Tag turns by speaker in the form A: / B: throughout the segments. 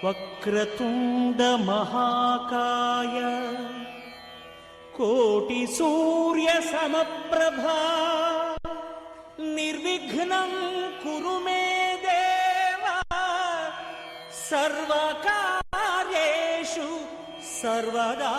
A: వక్రతుండ మహాకాయ కోటి సూర్య సమప్రభా నిర్విఘ్నం కురు మే దేవా సర్వకార్యేషు సర్వదా.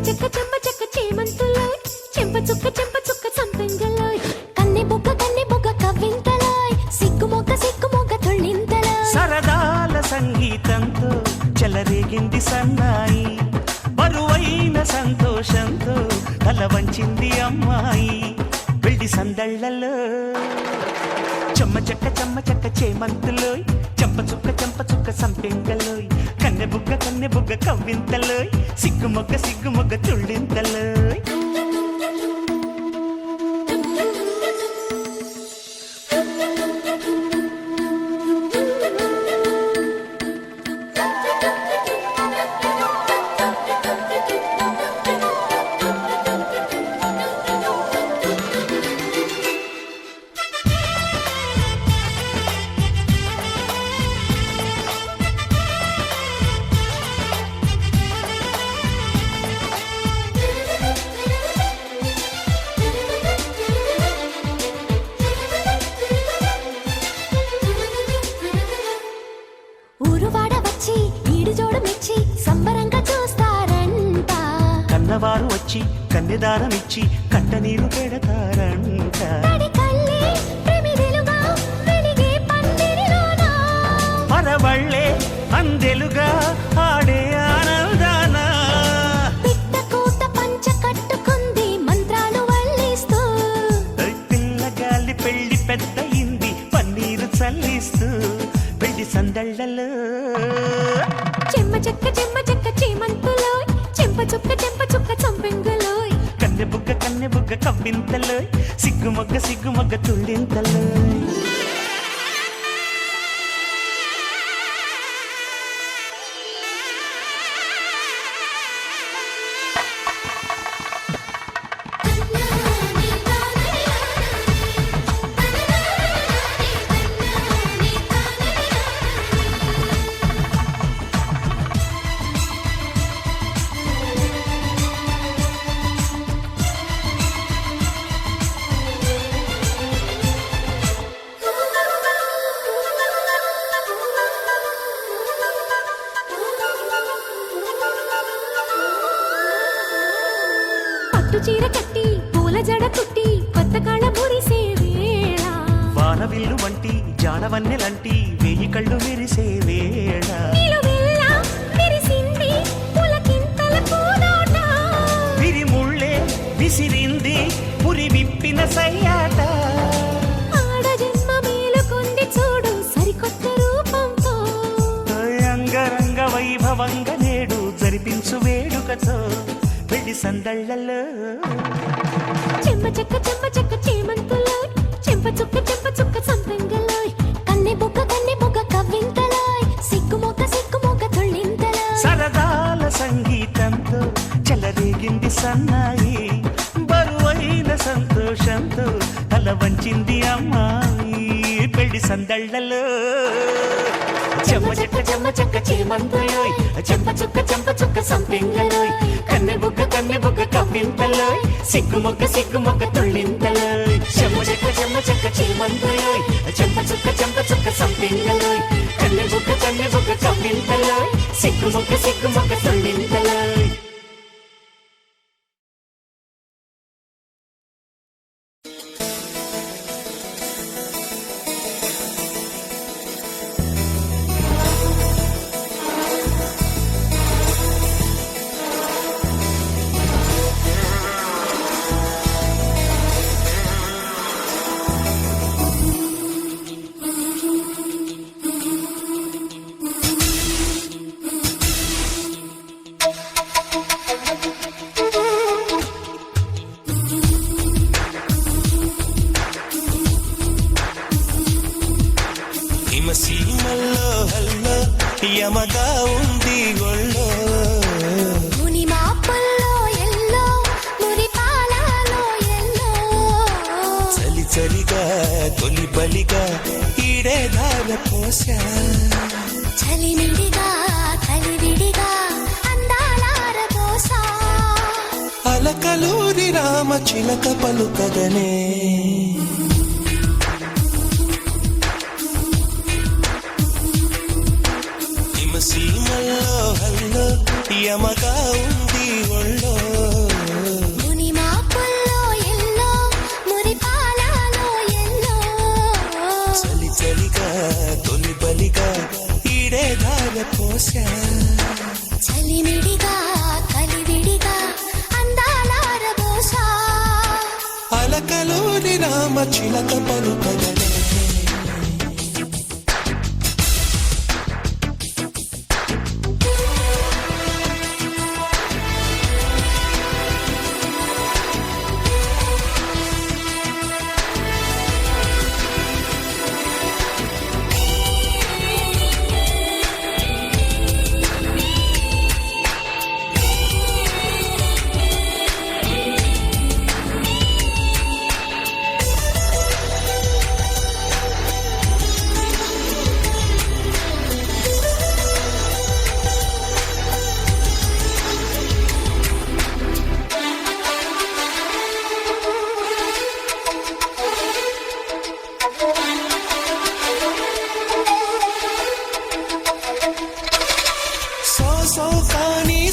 B: చెక్క చెమ్మ చెక్క చేమంతులోయ్ చెంప చుక్క సంపెంగలోయ్ కన్నె బొగ్గ కవ్వింతలోయ్ సిగ్గు మొగ్గ తొళ్ళింతలోయ్
A: సరదాల సంగీతంతో చెలరేగింది సన్నాయి బరువైన సంతోషంతో తల వంచింది అమ్మాయి వెళ్ళి సందళ్ళలో చెమ్మ చెక్క చేమంతులోయ్ చెంప చుక్క సంపెంగలోయ్ కన్నె బుగ్గ కవ్వింతలోయ్ సిగ్గు మొగ్గ తుళ్ళింతలోయ్ కన్నవారు వచ్చి కన్నెదానమిచ్చి కంట నీరు పెడతారంట పరవళ్ళే అందెలుగా ఆడే ఆనందాన
B: పంచ కట్టుకుంది మంత్రాలు వల్లిస్తూ
A: పిల్లగాలి పెళ్లి పెద్దయింది పన్నీరు చల్లిస్తూ పెళ్లి సందళ్ళలో
B: చెమ్మ చెక్క చేమంతులో చెంప చుక్క సంపెంగలోయ్
A: కన్నె బుగ్గ కవ్వింతలోయ్ సిగ్గు మొగ్గ తుళ్ళింతలోయ్ జాబిల్లు వంటి జాడవన్నెలంటి వేయి కళ్ళు మెరిసే వేళ
B: నిలువెల్లా మెరిసింది పులకింతల పూదోట.
A: విరిముళ్ళే విసిరింది పురి విప్పిన సయ్యాట.
B: ఆడ జన్మ మేలుకొంది చూడు సరికొత్త రూపంతో.
A: అంగరంగ వైభవంగా నేడు జరిపించు వేడుకతో పెళ్లి సందళ్ళలో
B: చెమ్మ చెక్క చేమంతులో చెంప చుక్క సంపెంగలో కన్నె బొగ్గ కవ్వింతలో సిగ్గు మొగ్గ తొళ్ళింతలో
A: సరదాల సంగీతంతో చెలరేగింది సన్నాయి. బరువైన సంతోషంతో తల వంచింది అమ్మాయి పెళ్లి సందళ్ళలో. చెమ్మ చెక్క చేమంతులోయ్ చెంప చుక్క సంపెంగలోయ్ కన్నె బొగ్గ కవ్వింతలోయ్ సిగ్గు మొగ్గ తొళ్ళింతలోయ్. చెమ్మ చెక్క చేమంతులోయ్ చెంప చుక్క సంపెంగలోయ్ కన్నె బొగ్గ కవ్వింతలోయ్ సిగ్గు మొగ్గ తొళ్ళింతలోయ్.
C: సీమల్లో హల్లో యమగా ఉంది గొళ్ళో
B: ముని మాపల్లో ఎల్లో మురి పాలలో ఎల్లో
C: చలిగా తొలి బలిగా ఈడే ధార పోసా
B: చలిమిడిగా కలివిడిగా అందాలార దోసా
C: అలకలూరి రామ చిలక పలుకగనే సీమల్లో హల్లో యమగా ఉంది ఒళ్ళో
B: ముని మాపల్లో ఎల్లో మురి పాలలో ఎల్లో
C: చలిగా తొలి బలిగా ఈడే ధార పోసా
B: చలిమిడిగా కలివిడిగా అందాలార దోసా
C: అలకలూరి రామ చిలక పలుకగనే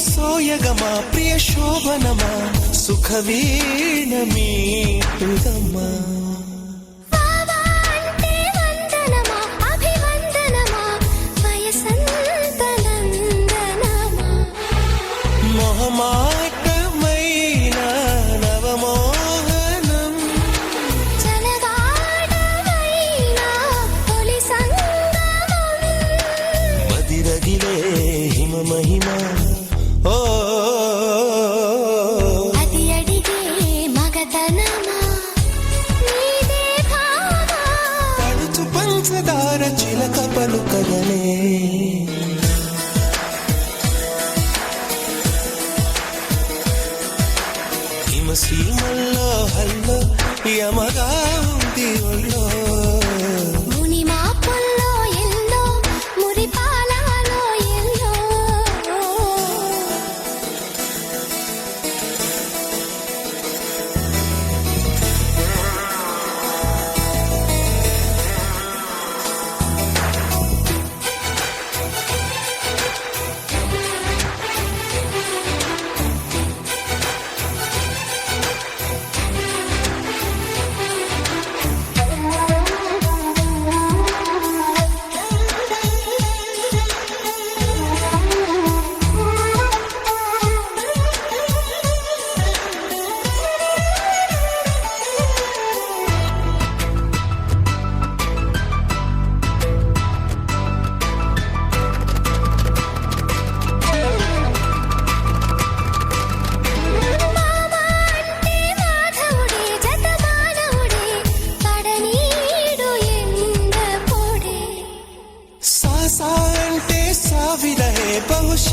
C: సోయగమా ప్రియ శోభనమా సుఖవీణ మీటుదమ్మా మొహమాటమైన నవమోహనం మదిరగిలే హిమ మహిమ
B: అది అడిగే మగతనమా నీదే భావా
C: పడుచు పంచదార చిలక పలుకగనే హిమసీమల్లో హల్లో యమగా ఉంది ఒళ్ళో
B: ముని మాపల్లో ఎల్లో మురి పాలలో ఎల్లో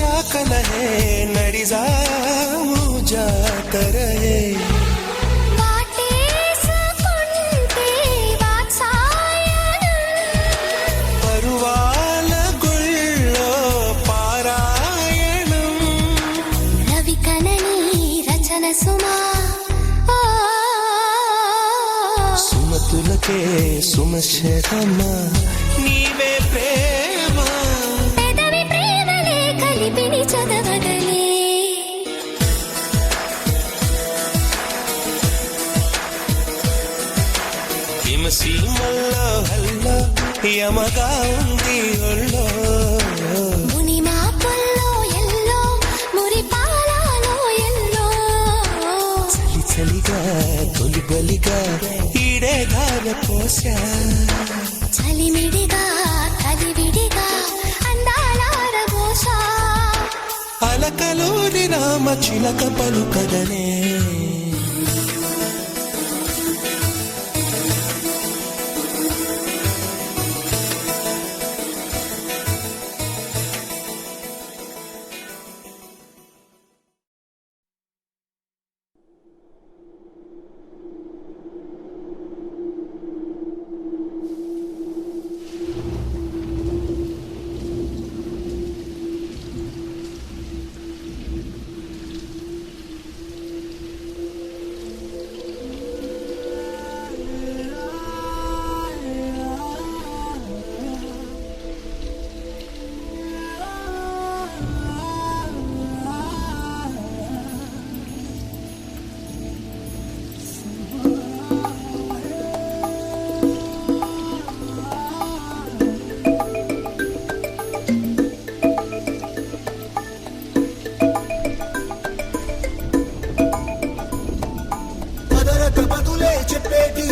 C: చాకలహే నడిజాము జాతరహే
B: వాటేసుకుంటే వాత్సాయనం
C: పరువాల గుళ్ళో పారాయణం
B: రవి కనని రచన సుమా
C: సుమతులకే సుమశరమ నీవే ప్రేమ
B: పెదవి ప్రేమలే కలిపిని చదవగలే
C: హిమసీమల్లో హల్లో యమగా ఉంది ఒళ్ళో
B: ముని మాపుల్లో ఎల్లో మురిపాలలో ఎల్లో
C: చలి చలిగా తొలి బలిగా ఈడే ధార పోసా
B: చలిమిడిగా కలివిడిగా అందాలార బోషా
C: అలకలూరి రామ చిలక పలుకదనే
D: చెప్పేటి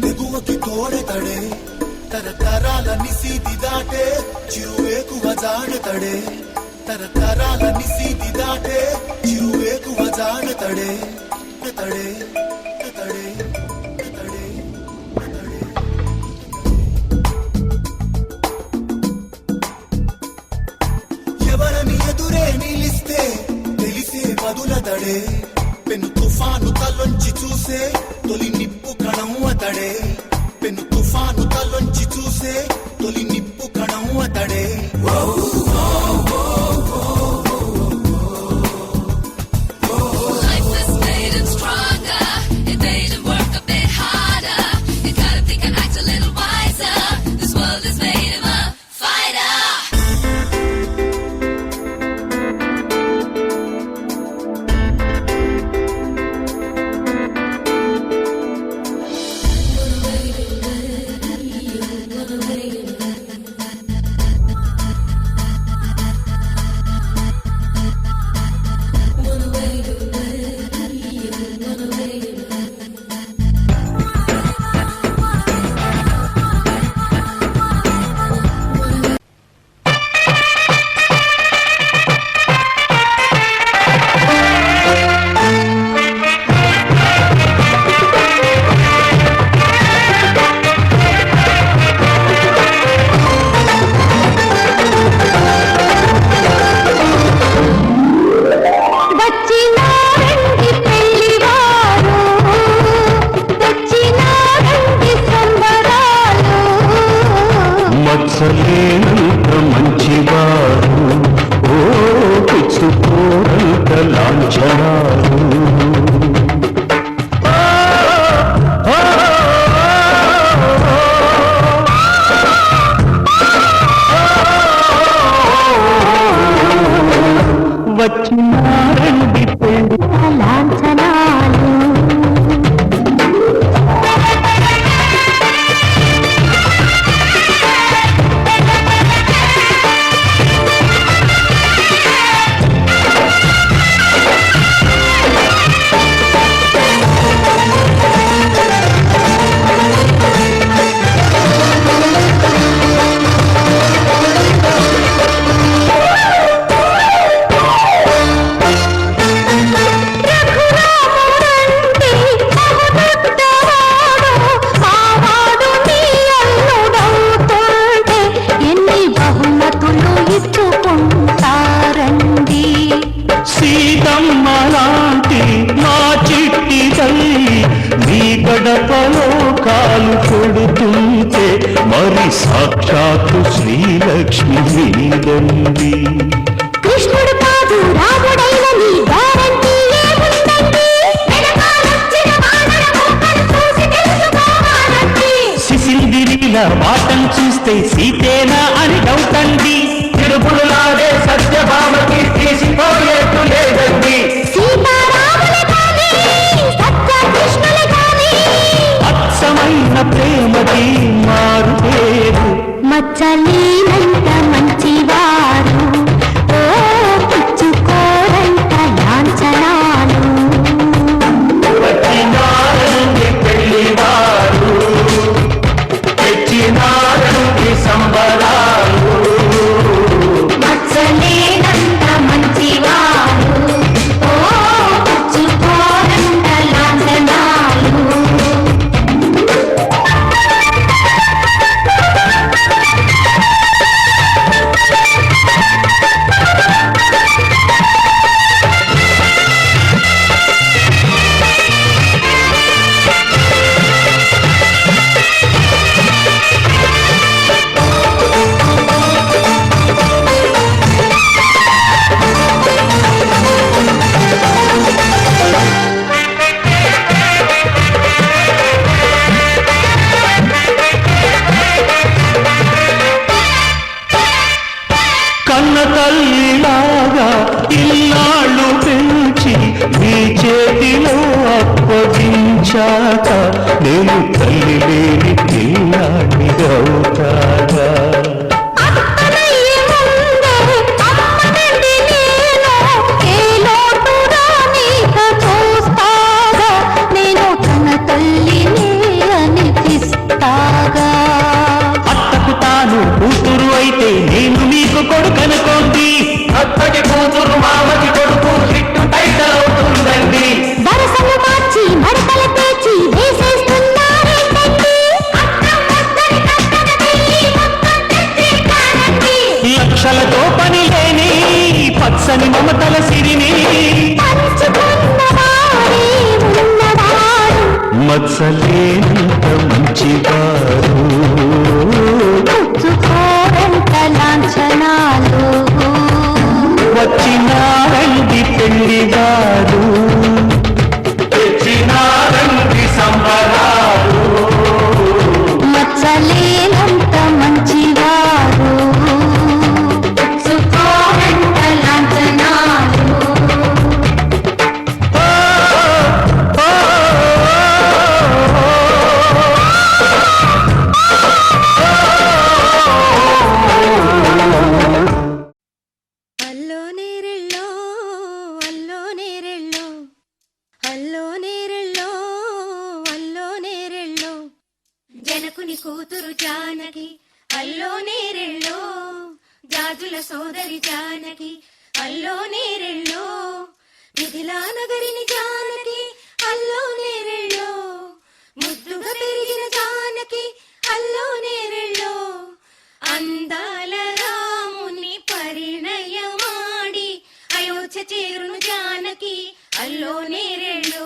D: ఎగువకి తోడెతడే తరతరాల నిసీది దాటే చిరువేకువ జాడతడే తరతరాల నిసీది దాటే చిరువేకువ జాడతడే తడే తడే తడే ఎవరని ఎదురే నిలిస్తే తెలిసే బదులతడే పెను తుఫాను తలొంచి చూసే తొలి నిప్పు కణం అతడే పెను తుఫాను తలొంచి చూసే తొలి నిప్పు కణం అతడే
E: Life has made him stronger. It made him work a bit harder. You gotta think and act a little wiser. This world has made him a fighter.
A: పెడుతుంటే మరి సాక్షాత్తు శ్రీలక్ష్మి మీదండి.
B: కృష్ణుడు కాదు రాముడైన నీ గ్యారంటీ ఏముందండి? వెనకాలొచ్చిన వానర మూకను చూసి తెలుసుకోవాలండి.
A: సిసిందిరిలా వాటం చూస్తే సీతేనా అని డౌట్ అండి. తిరుగులాడే సత్యభామకి తీసిపోయేట్టు లేదండి.
B: సీతారాములే గాని సత్య కృష్ణులే గాని
A: అచ్చమైన ప్రేమకి మారు పేరు.
B: మచ్చలేనంత మంచివారు ఓ పుచ్చుకోరంత లాంఛనాలు.
A: వచ్చినారండి పెళ్లివారు, తెచ్చినారండి సంబరాలు.
B: మచ్చలేనంత మంచివారు ఓ పుచ్చుకోరంత లాంఛనాలు.
A: కన్న తల్లిలాగా ఇన్నాళ్ళు పెంచి నీ చేతిలో అప్పగించాక నేను తల్లి లేని పిల్లాడిని అవుతాగా.
B: అత్తనయ్యే ముందే అమ్మనండి నేను, ఏ లోటు రానీక చూస్తాగా, నేను తన తల్లిని అనిపిస్తాగా.
A: అత్తకు తాను కూతురు అయితే నేను మీకు కొడుకనుకోండి. అత్తకి కూతురు మామకి కొడుకు హిట్టు టైటిల్ అవుతుందండి.
B: వరసలు మార్చి మడతలు పేచి వేసేస్తున్నారేంటండి? అత్తం వద్దని కట్టనది మొత్తం తెచ్చి కానండి.
A: లక్షలతో పని లేని పచ్చని మమతల సిరిని
B: పంచుకున్నవాడే ఉన్నవాడు
A: మత్సలేనంత మంచివారు.
B: పుచ్చుకోరంత లాంఛనాలు.
A: వచ్చినారండి పెళ్లివారు, తెచ్చినారండి సంబరాలు.
B: మచ్చలేనంత మంచివారు పుచ్చుకోరంత లాంఛనాలు.
F: అల్లో నేరెళ్ళో అల్లో నేరెళ్ళో అల్లో నేరెళ్ళో అల్లో నేరెళ్ళో జనకుని కూతురు జానకి అల్లో నేరెళ్ళో జాజుల సోదరి జానకి అల్లో నేరెళ్ళో మిథిలా నగరిని జానకి అల్లో నేరెళ్ళో ముద్దుగా పెరిగిన జానకి అల్లో నేరెళ్ళో అందాల రాముని పరిణయమాడి అయోధ్య చేరును జానకి అల్లో నేరెళ్ళో.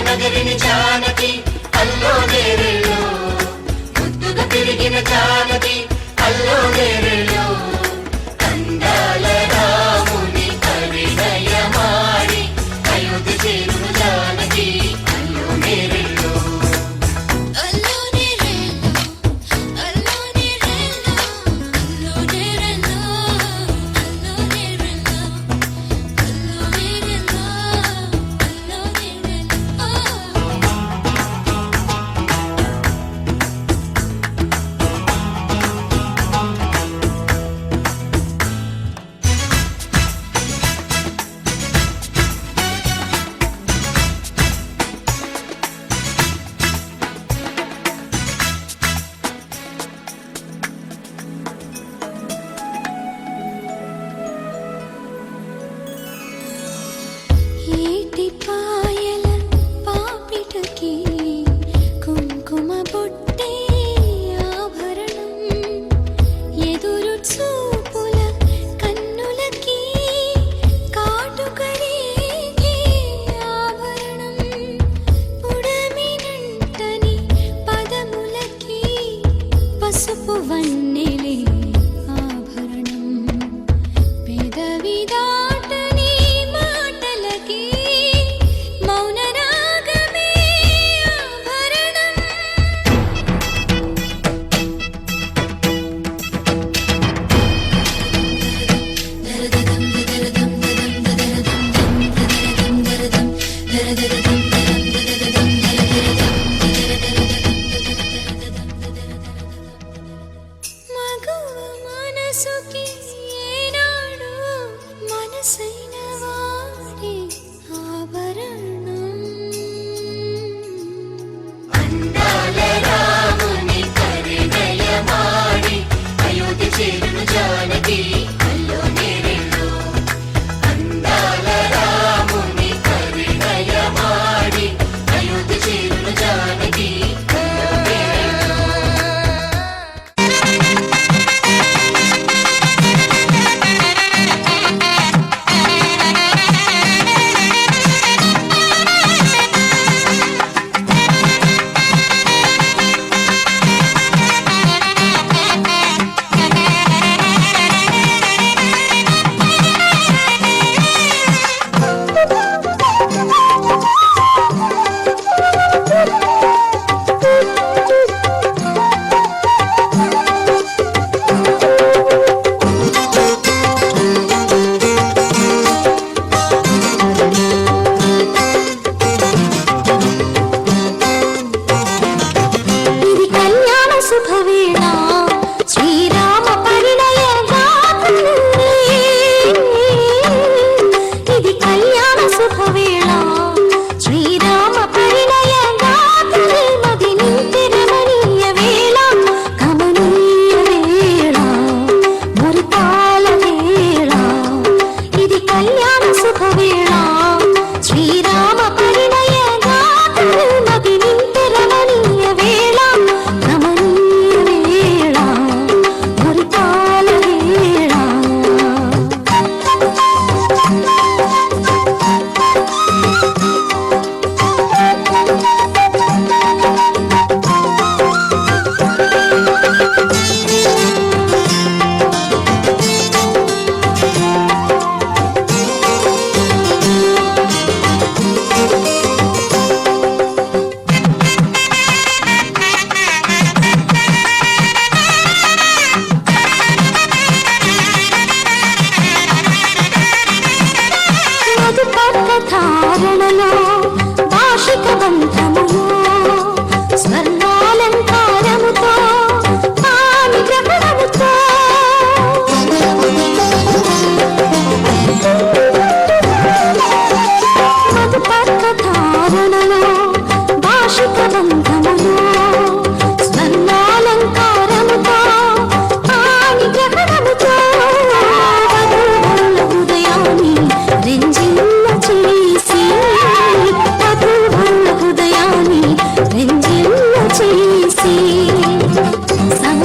D: నగరిని జానకి అల్లో నేరెళ్ళో ముద్దుగా తిరిగిన జానకి అల్లో నేరెళ్ళో అందాల రాముని పరిణయమాడి అయోధ్య చేరును జానకి అల్లో నేరెళ్ళో.
E: అల్లో నేరెళ్ళో అల్లో నేరెళ్ళో అల్లో నేరెళ్ళో అల్లో నేరెళ్ళో అల్లో నేరెళ్ళో అల్లో నేరెళ్ళో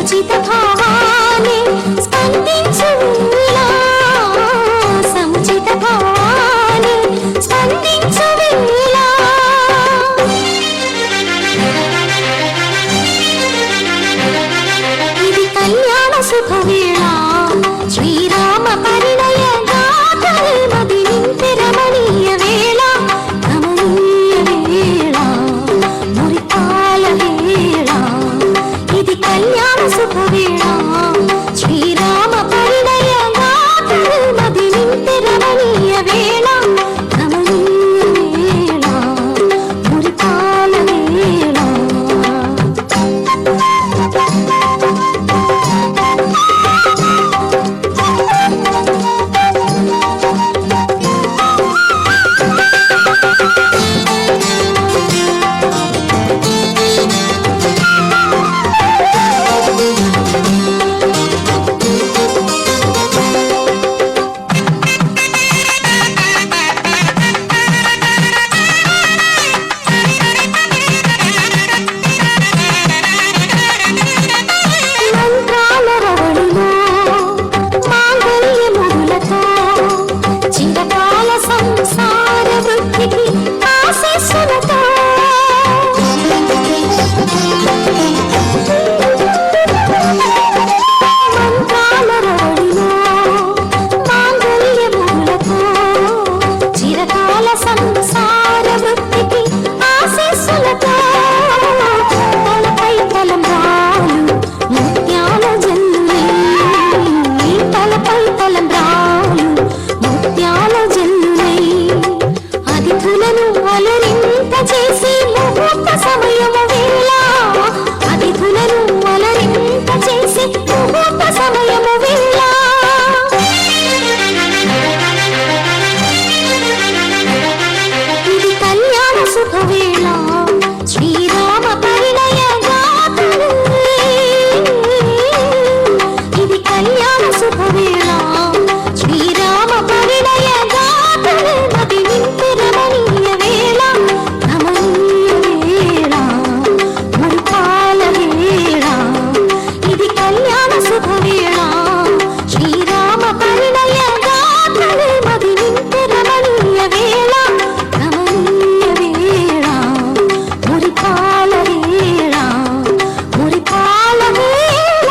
B: సముచిత భావాలే స్పందించు వేళ సముచిత భావాలే స్పందించు వేళ ఇది కళ్యాణ శుభవేళ శ్రీరామ పరిణయ గాథలే మది నింపి రమణీయ వేళ రమణీయ వేళ మురిపాల వేళ ఇది కళ్యాణ శుభవేళ శ్రీరామ పరిణయ గాథలే మది నింపి రమణీయ వేళ రమణీయ వేళ మురిపాల వేళ మంత్రాల రవళిలో మాంగళ్యములతో చిరకాల సంసార వృద్ధికి ఆశీస్సులతో మంత్రాల రవళిలో మాంగళ్యములతో చిరకాల సంసార వృద్ధికి ఆశీస్సులతో తలపై తలంబ్రాలు ముత్యాల జల్లులే తలపై తలంబ్రాలు ముత్యాల జల్లులే అతిథులను అలరింపచేసి ముహూర్త సమయము వేళ అతిథులను అలరింపచేసి ముహూర్త సమయము వేళ ఇది కళ్యాణ శుభవేళ శ్రీరామ పరిణయ గాథలే ఇది కళ్యాణ శుభవేళ శ్రీరామ పరిణయ గాథలే మది నింపి రమణీయ వేళ రమణీయ వేళ మురిపాల వేళ ఇది కళ్యాణ శుభవేళ శ్రీరామ పరిణయ గాథలే మది నింపి రమణీయ వేళ రమణీయ వేళ మురిపాల వేళ మురిపాల వేళ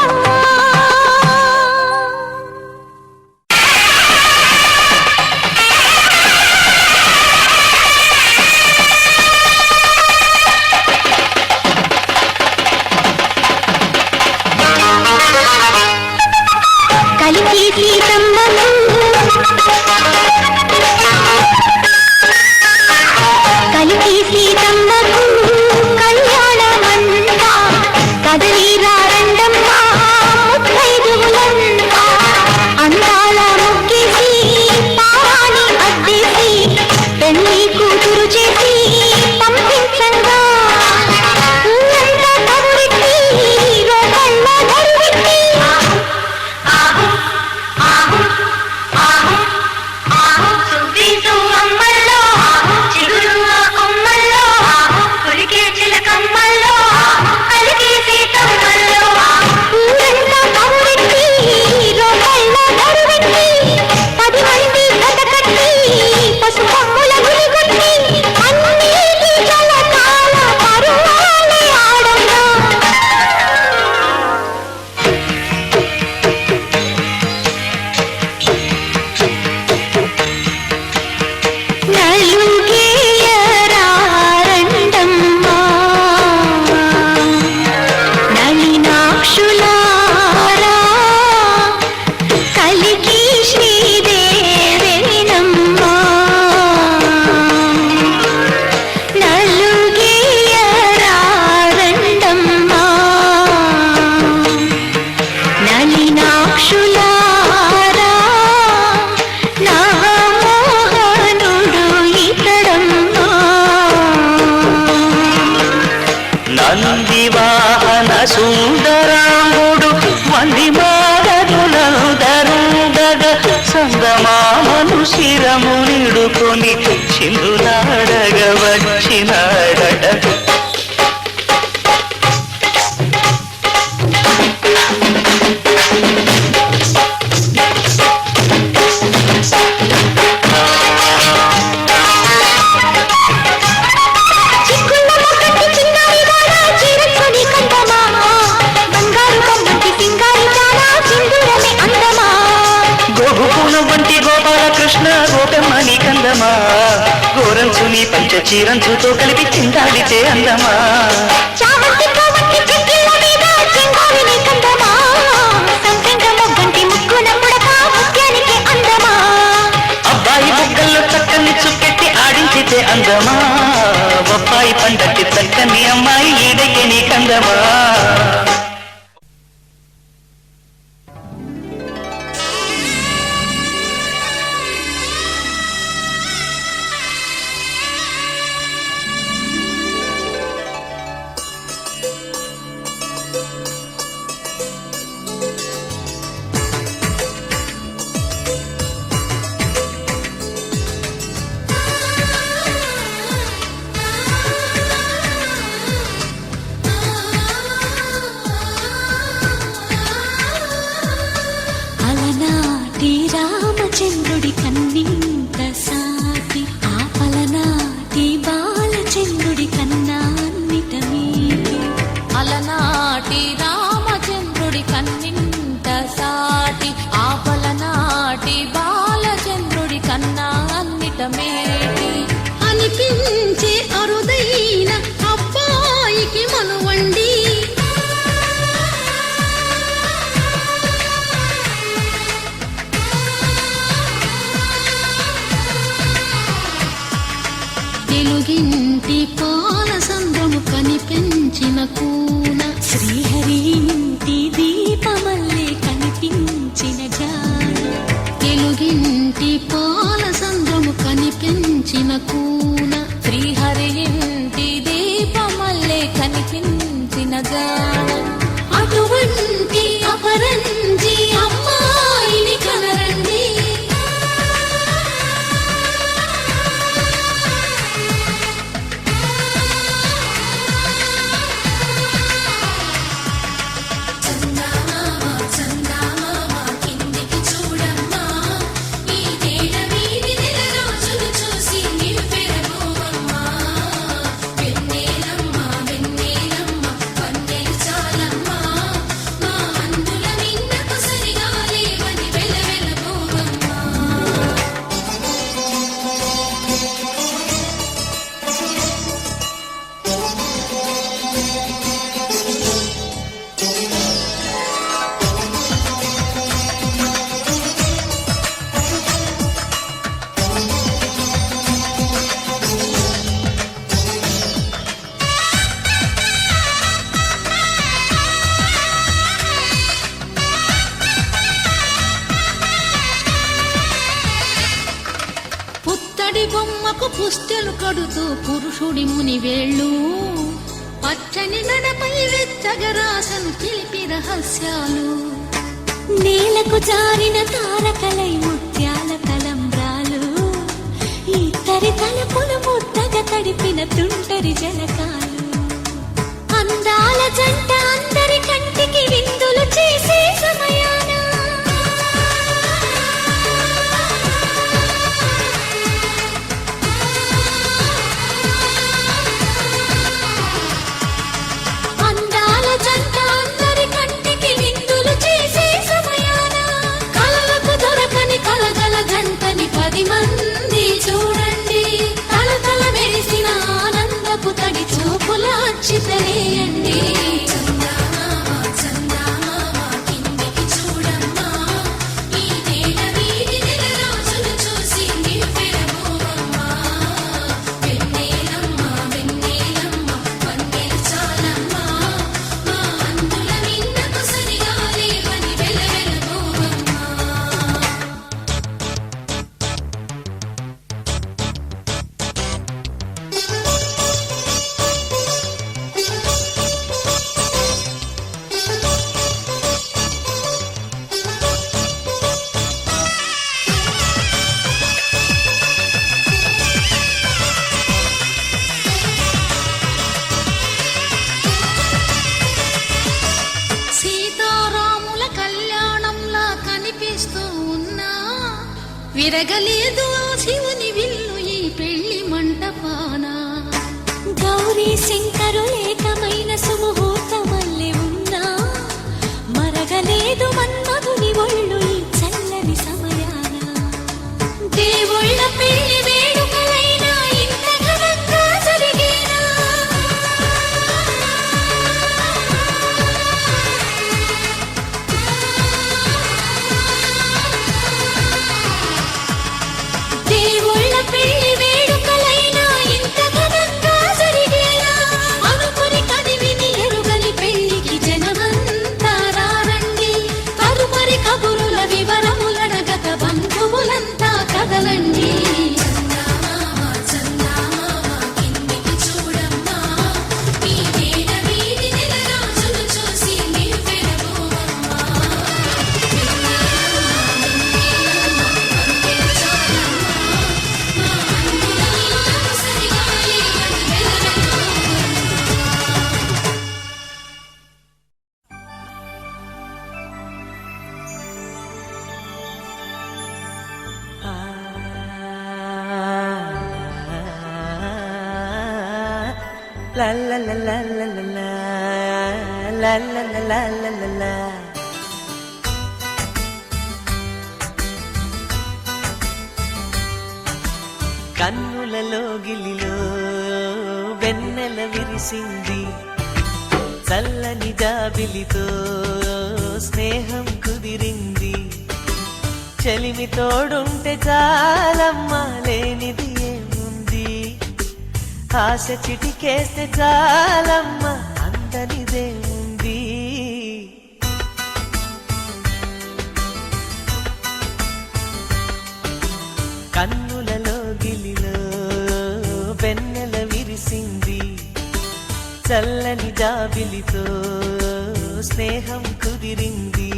B: కలికి సీతమ్మను కలికి సీతమ్మకు కళ్యాణమంట కదలిరా రండమ్మ ముత్తైదువులంట అందాల ముగ్గేసి పావాని అద్దేసి పెళ్లి కూతురు చేసి పంపించంగా ఊరంతా కబురెట్టి రోకళ్ళ నడువెట్టి ఊరంతా కబురెట్టి రోకళ్ళ నడువెట్టి 10 మంది కథకట్టి పసుపమ్ముల గులిగొట్టి అన్నిటి జలకాల పరువాలే ఆడంగా నలుగేయరారండమ్మ నలినాక్షులారా కలికి శ్రీదేవేనమ్మ నలుగేయరారండమ్మ నలినాక్షులారా నా మోహనుడు ఇతడమ్మా
A: నంది వాహన సుందరాముడు వంది మాడరులందరుండగ సంగమామను శిరము నిడుకొని చిందులాడగ వచ్చినాడట చీరంచుతో కలిపి చిందాలితే అందమా
B: చామంతి పువ్వుకి చిక్కిళ్ళ మీద చింగావిని కందమా సంపెంగ మొగ్గంటి ముక్కున పుడక ముత్యానికి అందమా
A: అబ్బాయి బుగ్గల్లో చక్కని చుక్కెట్టి ఆడించితే అందమా బొప్పాయి పండట్టి చక్కని అమ్మాయి ఈడయ్యే నీకందమా
B: అలనాటి రామచంద్రుడి కన్నింత సాటి ఆపలనాటి బాలచంద్రుడి కన్నా అన్నిటమీటి
E: అలనాటి రామచంద్రుడి కన్నింత సాటి ఆపలనాటి బాలచంద్రుడి కన్నా అన్నిట మేటి
F: అనిపించే అరుదైన అబ్బాయికి మనువండి తెలుగింటి పాల సంద్రము కనిపించిన కూన
B: శ్రీహరి ఇంటి దీపమల్లే కనిపించిన జాన
F: తెలుగింటి పాల సంద్రము కనిపించిన కూన
E: శ్రీహరి ఇంటి దీపమల్లే కనిపించిన జాడ
F: అటువంటి అపరంజి అమ్మాయిని కనరండి పుత్తడి బొమ్మకు పుస్తెలు కడుతూ పురుషుడి ముని వేళ్ళు పచ్చని నడపై వెచ్చగరాసను తెలిపి రహస్యాలు
B: నేలకు జారిన తారకలై ముత్యాల తలంబ్రాలు ఇద్దరి తలపులు ముద్దగా తడిపిన తుంటరి జలకాలు అందాల జంట అందరి కంటికి విందులు చేసే సమయాన అందాల జంట అందరి కంటికి విందులు చేసే సమయాన కలలకు దొరకని కలగల జంటని 10 మంది చూడండి తలతల మెరిసిన ఆనందపు తడి చూపుల అచ్చితలేయండి విరగలేదు ఆ శివుని విల్లు ఈ పెళ్లి మంటపాన గౌరీ శంకరులేకమైన సుముహూర్తమల్లె ఉన్నా మరగలేదు మన్మధుని ఒళ్ళు ఈ చల్లని సమయాన దేవుళ్ళ పెళ్లి వేడుకలైనా ఇంత ఘనంగా
A: లా లా లా లా లా లా లా లా లా లా లా లా లా. కన్నులలో గిలిలో వెన్నెల విరిసింది, చల్లని జాబిలితో స్నేహం కుదిరింది. చెలిమి తోడుంటే చాలమ్మా, లేనిది ఏముంది. ఆశ చిటికేస్తే చాలమ్మా, అందనిదేముంది. కన్నులలో గిలిలో వెన్నెల విరిసింది, చల్లని జాబిలితో స్నేహం కుదిరింది.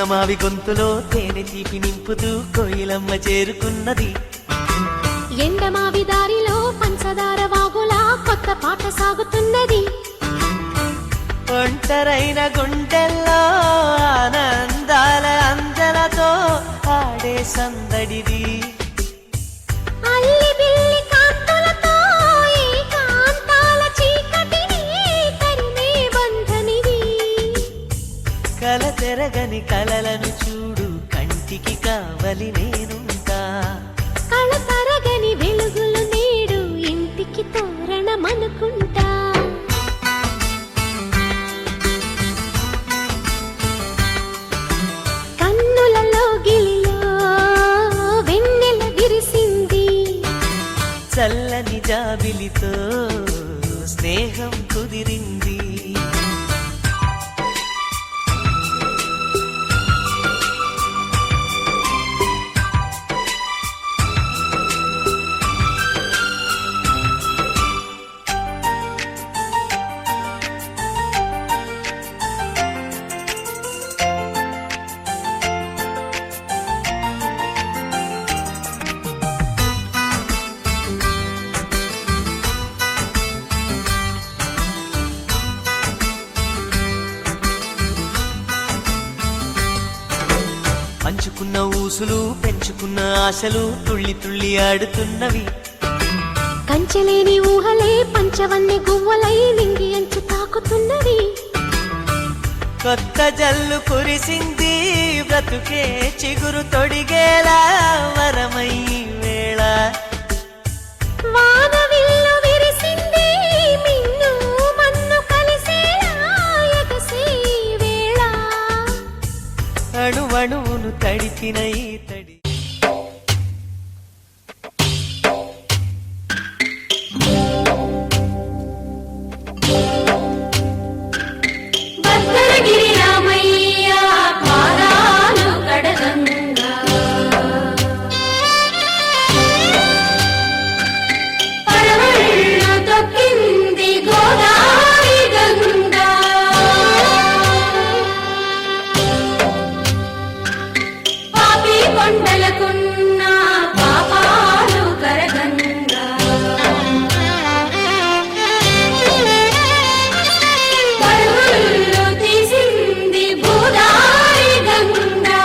A: మావి గొంతులో తేనె తీపి నింపుతూ కోయిలమ్మ చేరుకున్నది.
B: ఎండమావి దారిలో పంచదార వాగులా కొత్త పాట సాగుతున్నది.
A: ఒంటరైన గుండెల్లో ఆనందాల అంజలతో ఆడే సందడిది.
B: అల్లి బిల్లి కాంతులతో ఏకాంతాల చీకటిని తరిమే బంధనిది.
A: కల తెరగని కలలను చూడు, కంటికి కావలి నేనుంటా.
B: కళ తరగని వెలుగులు నేడు ఇంటికి తోరణమనుకుంటా. కన్నులలో గిలిలో వెన్నెల విరిసింది,
A: చల్లని జాబిలితో స్నేహం కుదిరింది. పంచుకున్న ఊసులు పెంచుకున్న ఆశలు తుళ్ళి తుళ్ళి ఆడుతున్నవి.
B: కంచెలేని ఊహలే పంచవన్నె గువ్వలై నింగి అంచు తాకుతున్నవి.
A: కొత్త జల్లు కురిసింది, బ్రతుకే చిగురు తొడిగేలా వరమై వేళ.
B: వానవిల్లు విరిసింది, మిన్ను మన్ను కలిసేలా ఎగసే వేళ.
A: అణువణువును తడిపిన ఈ తడి.
B: భద్రగిరి రామయ్య పాదాలు కడగంగా, పడవళ్ళు తొక్కింది గోదావరి గంగా. పాపి కొండలకున్న పాపాలు కరగంగా, పరుగులు తీసింది భూదారి గంగా.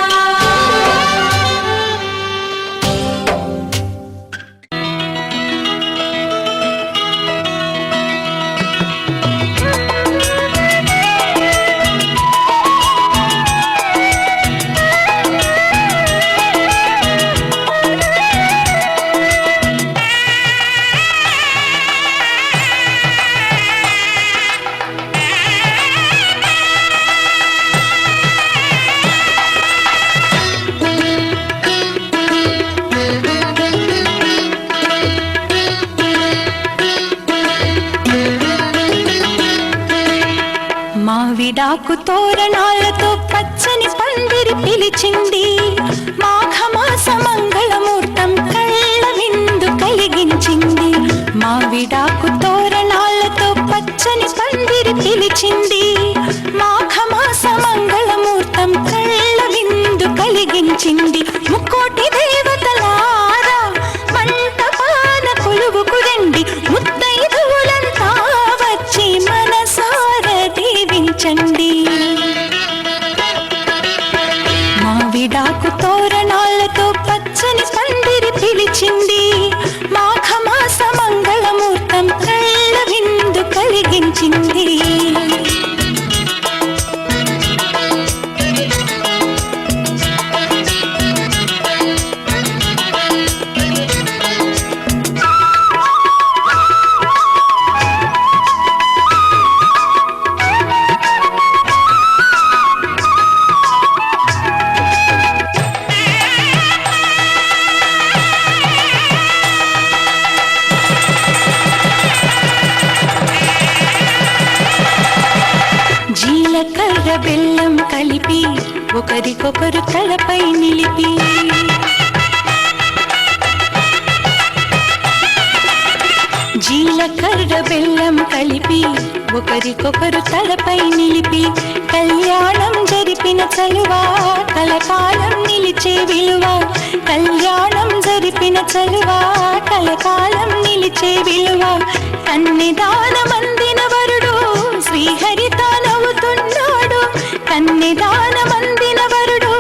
G: విడాకు తోరణాలతో పచ్చని పందిరి పిలిచింది మాఘమాస మంగళమూర్తం కళ్ళ విందు కలిగించింది మా విడాకు తోరణాలతో పచ్చని పందిరి పిలిచింది మాఘమాస మంగళమూర్తం కళ్ళ విందు కలిగించింది ముక్కోటి దేవతలారా మంటపాన కొలువుకు రండి ముత్తైదువులంతా వచ్చి మనసార దీవించండి మా విడాకు తోరణాలతో పచ్చని పందిరి పిలిచింది మాఘమాస మంగళమూర్తం కళ్ళ విందు కలిగించింది జీలకర్ర బెల్లం కలిపి ఒకరికొకరు తలపై నిలిపి జీలకర్ర బెల్లం కలిపి ఒకరికొకరు తలపై నిలిపి కళ్యాణం జరిపిన చలువా కలకాలం నిలిచే విలువ కళ్యాణం జరిపిన చలువా కలకాలం నిలిచే విలువ కన్నిదానమందిన వరుడు శ్రీహరి తానవుతున్నాడు కన్నిదానమందిన వరుడు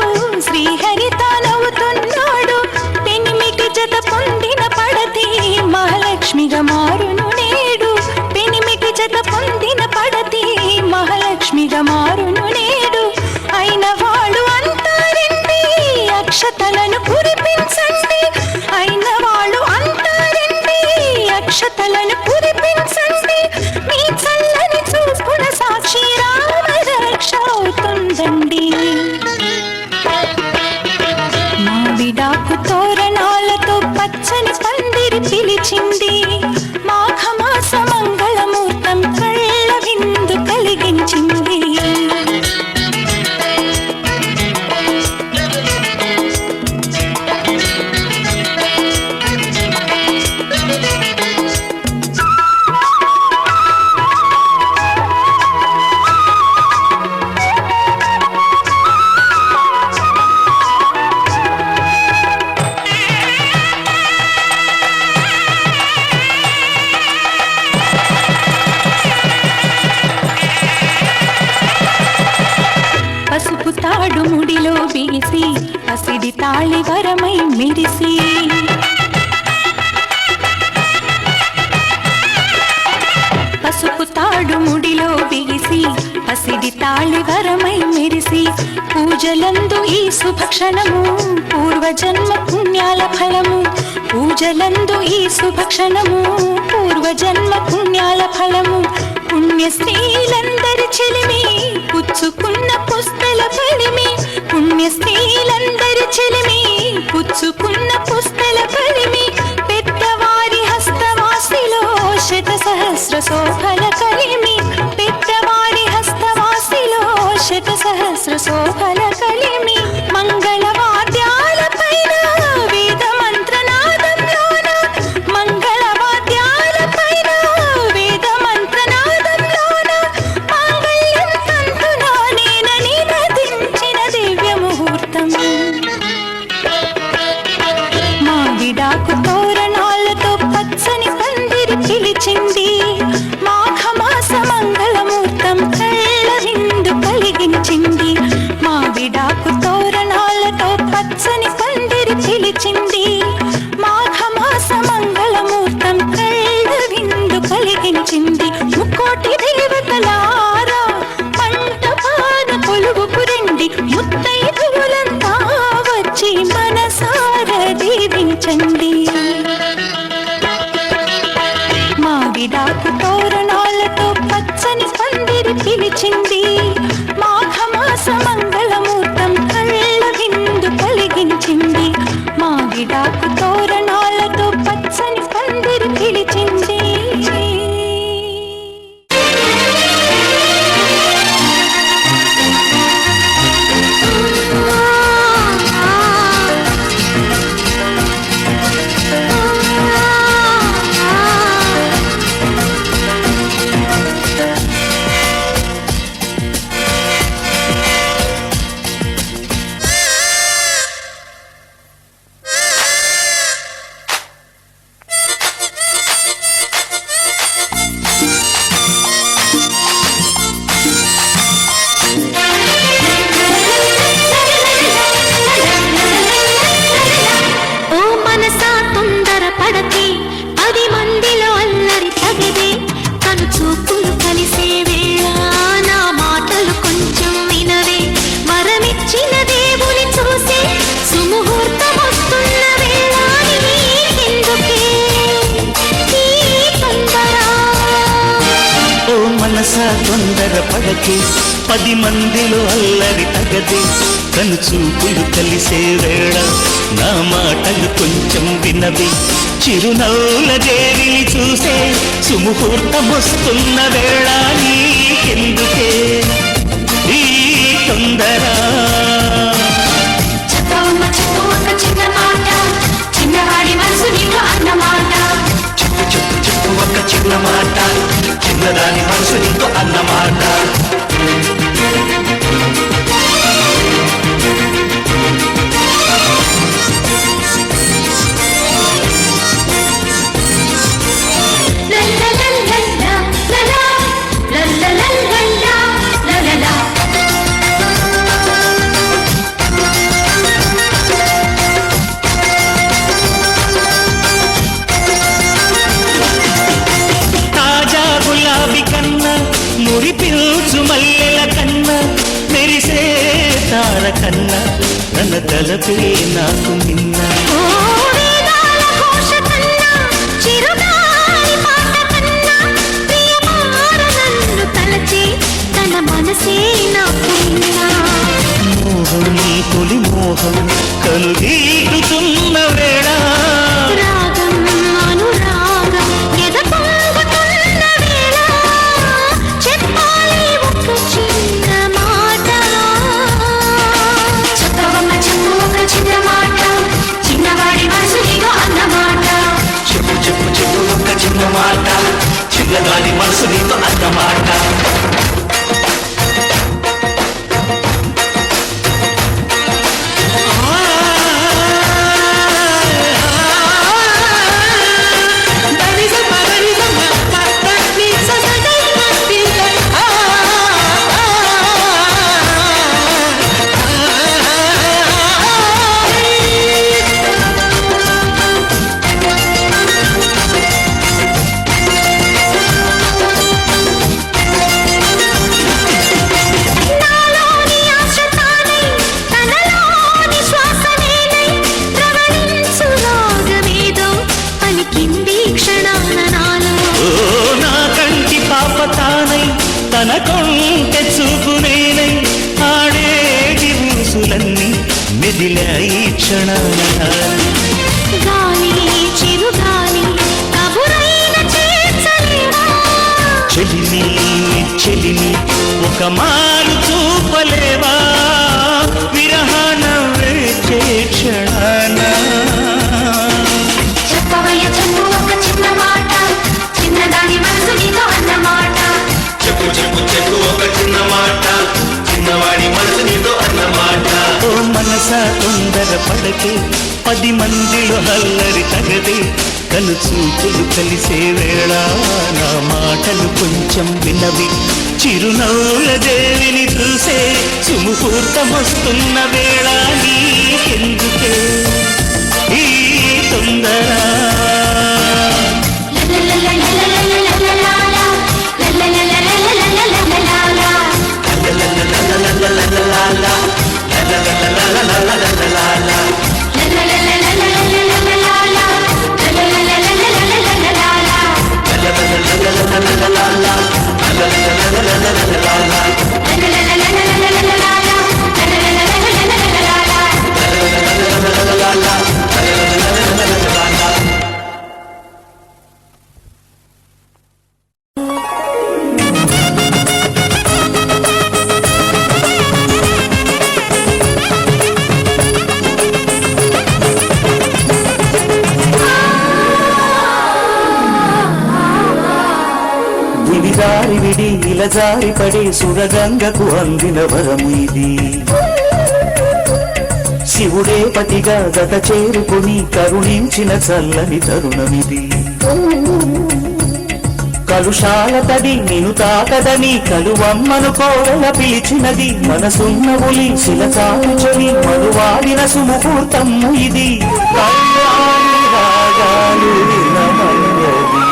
G: శ్రీహరి తానవుతున్నాడు పెనిమిటి జత పొందిన పడతి మహాలక్ష్మిగా మారును నేడు పెనిమిటి జత పొందిన పడతి మహాలక్ష్మిగా మారును నేడు అయిన వాడు అంటారండి అక్షతలను కురిపించండి అయిన వాళ్ళు అంటారండి అక్షతలను కురిపించండి మీ చల్లని చూపున సాక్షి రామ రక్ష అవుతుందండి మా విడాకు తోరణాలతో పచ్చని పందిరి పిలిచింది మాఘమాస మంగళమూర్తం కళ్ళ విందు కలిగించింది పసుపు తాడు ముడిలో బిగిసి పసిడి తాళి వరమై మెరిసి పసుపు తాడు ముడిలో బిగిసి పసిడి తాళి వరమై మెరిసి పూజలందు ఈ శుభక్షణము పూర్వజన్మ పుణ్యాల ఫలము పూజలందు ఈ శుభక్షణము పూర్వజన్మ పుణ్యాల ఫలము పుణ్యశ్రీలందరి చెలిమి పుచ్చుకున్న పుస్తల పరిమి పుణ్యశ్రీలందరి చెలిమి పుచ్చుకున్న పుస్తల పరిమి పెద్దవారి హస్తవాసిలో శత సహస్ర శోభల కలిమి పెద్దవారి హస్తవాసిలో శత సహస్ర శోభల కలిమి మంగళవాద్యాల పైన వేద మంత్రనాదంలోన మంగళవాద్యాల పైన వేద మంత్రనాదంలోన మాంగళ్యం తంతునా నేనని నదించిన దివ్య ముహూర్తం మా విడాకు తోరణాలతో పచ్చని పందిరి పిలిచింది మాఘమాస మంగళమూర్తం కళ్ళ విందు కలిగించింది మా విడాకు తోరణాలతో
A: తొందర పడకే 10 మందిలో అల్లరి తగదే కను చూపులు కలిసే వేళ నా మాటలు కొంచెం వినవి చిరునవ్వుల దేవిని చూసే సుముహూర్తమొస్తున్న వేళ నీకెందుకే ఈ తొందర
B: చెప్పవమ్మ చెప్పు ఒక చిన్న మాట చిన్నవాడి మనసు నీకు అన్నమాట
A: చెప్పు చెప్పు చెప్పు ఒక చిన్న మాట చిన్నదాని మనసు నీకు అన్నమాట తాజా గులాబీ కన్నా మురిపిల్చు మల్లెల కన్నా మెరిసే తార కన్నా నన్న తలపే నాకు నిన్న మోహం తొలి మోహం కలుగీటుతున్న వేళ
B: చెప్పవమ్మ చెప్పు ఒక చిన్న మాట చిన్నవాడి మనసు నీకు అన్నమాట
A: చెప్పు చెప్పు చెప్పు ఒక చిన్న మాట చిన్నదాని మనసు నీకు అన్నమాట తన కొంటె చూపు నేనై ఆడేటి ఊసులన్నీ మెదిలాయి క్షణాల చెలిమి చెలిమి ఒక మారు చూపలేవా విరహాన వేచే క్షణాన
B: చెప్పవయ్య చెప్పు ఒక చిన్న మాట చిన్నదాని మనసు నీకు అన్నమాట
A: చెప్పు చెప్పు చెప్పు ఒక చిన్న మాట చిన్నవాడి మనసు నీతో అన్నమాట ఓ మనస తొందర పడకే 10 మందిలో అల్లరి తగదే కను చూపులు కలిసే వేళ నా మాటలు కొంచెం వినవి చిరునవ్వుల దేవిని చూసే సుముహూర్తమొస్తున్న వేళ నీకెందుకే ఈ తొందర జారి విడి ఇలా జారి పడే సురగంగకు అందిన వరము ఇది శివుడే పతిగా గత చేరుకుని కరుణించిన చల్లని తరుణమిది కలుషాల తడి నిను తాకదని కలువమ్మను కోరల పిలిచినది మనసున్న ఉలి శిలచాటు చలి మనువాడిన సుముహూర్తము ఇది కళ్యాణి రాగాలు వినమన్నది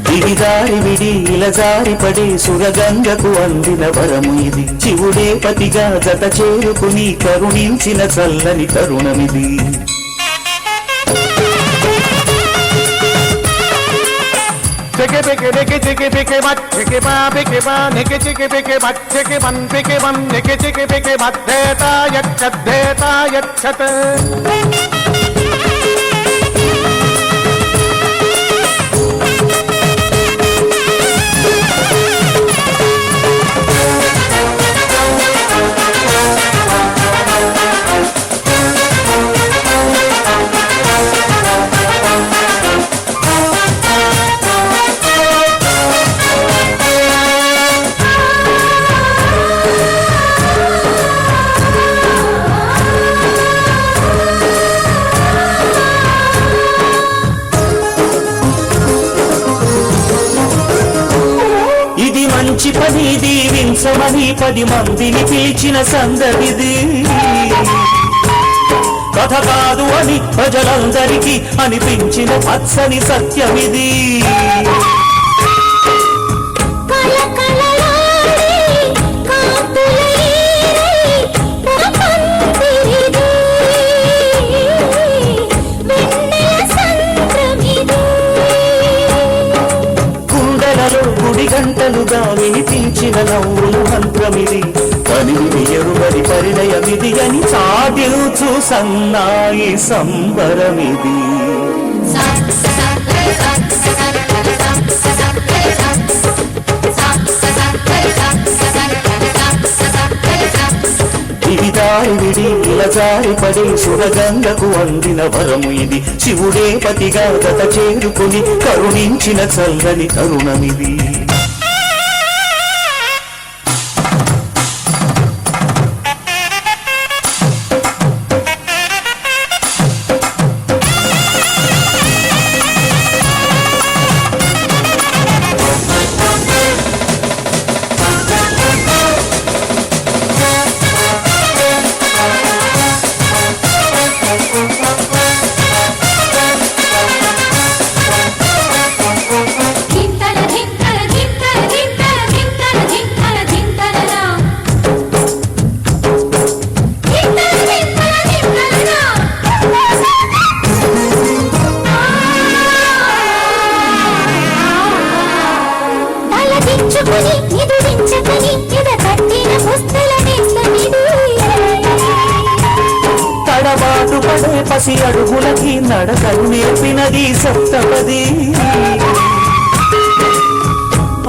A: దివిదారి దారి విడి ఇలా జారిపడే సురగంగకు అందిన వరము ఇది శివుడే పతిగా జత చేరుకుని కరుణించిన చల్లని తరుణమిది
H: Chickie picky nicky chicky picky butt chicky ba picky ba nicky chicky picky butt chicky bun nicky chicky picky butt deta yachat
A: ఇది మంచి పని దీవించమని 10 మందిని పిలిచిన సందడిది కథ కాదు అని ప్రజలందరికీ అనిపించిన పచ్చని సత్యమిది గుడి గంటలుగా వినిపించిన నవ్వుల మంత్రమిది కనివిని ఎరుగని పరిణయమిది అని చాటిల్చు సన్నాయి సంబరమిది ఇది దారి విడి ఇలా జారిపడే సురగంగకు అందిన వరము ఇది శివుడే పతిగా గత చేరుకుని కరుణించిన చల్లని తరుణమిది తడబాటు పడే పసి అడుగులకి నడకలు నేర్పినది సప్తపది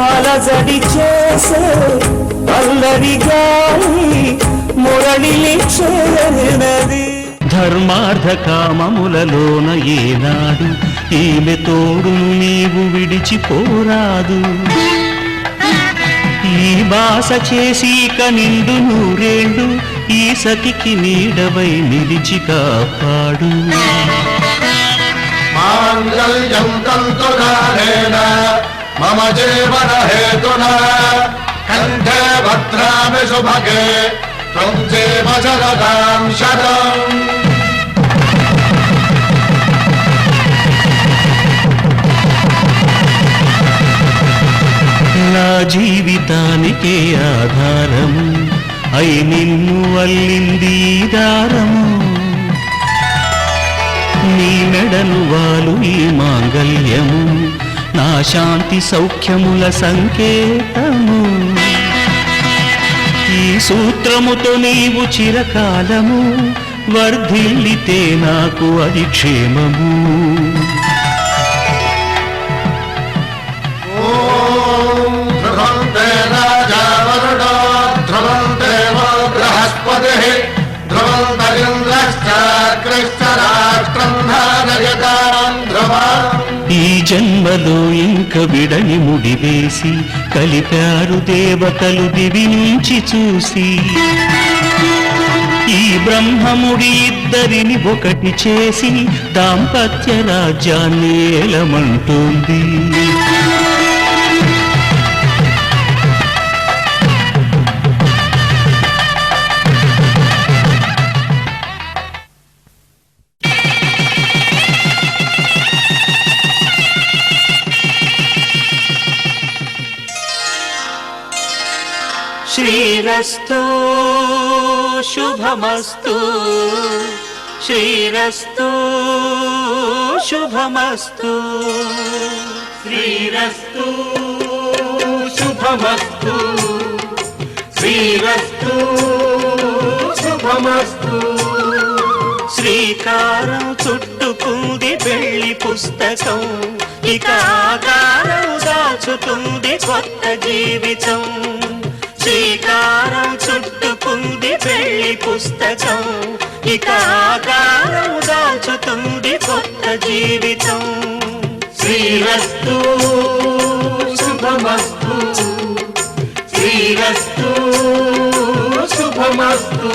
A: అలజడి చేసే అల్లరి గాలి మురళి చేరినది ధర్మార్థ కామములలోన ఏనాడు ఈమె తోడును నీవు విడిచిపోరాదు ఈ బాస చేసి కనిండు నూరేళ్ళు ఈ సతికి నీడవై నిలిచి కాపాడు
H: మాంగళ్యం తంతునానేన మమ జీవన హేతునా కంఠే భద్రామి శుభగే త్వం జీవ శరదాం శతం
A: నా జీవితానికే ఆధారము అయి నిన్ను అల్లింది దారము నీ మెడను వాలు ఈ మాంగళ్యము నా శాంతి సౌఖ్యముల సంకేతము ఈ సూత్రముతో నీవు చిరకాలము వర్ధిల్లితే నాకు అది క్షేమము ఈ జన్మలో ఇంక విడని ముడివేసి కలిపారు దేవతలు దివి నుంచి చూసి ఈ బ్రహ్మముడి ఇద్దరిని ఒకటి చేసి దాంపత్య రాజ్యాన్ని ఏలమంటుంది శ్రీరస్తు శుభమస్తు శ్రీరస్తు శుభమస్తు శ్రీరస్తు శుభమస్తు శ్రీరస్తు శుభమస్తు శ్రీకారం చుట్టుకుంది పెళ్లి పుస్తకం ఇక ఆకారం దాచుతుంది కొత్త జీవితం శ్రీకారం చుట్టుకుంది పెళ్లి పుస్తకం ఇక ఆకారం దాచుతుంది కొత్త జీవితం శ్రీరస్తు శుభమస్తు శ్రీరస్తు శుభమస్తు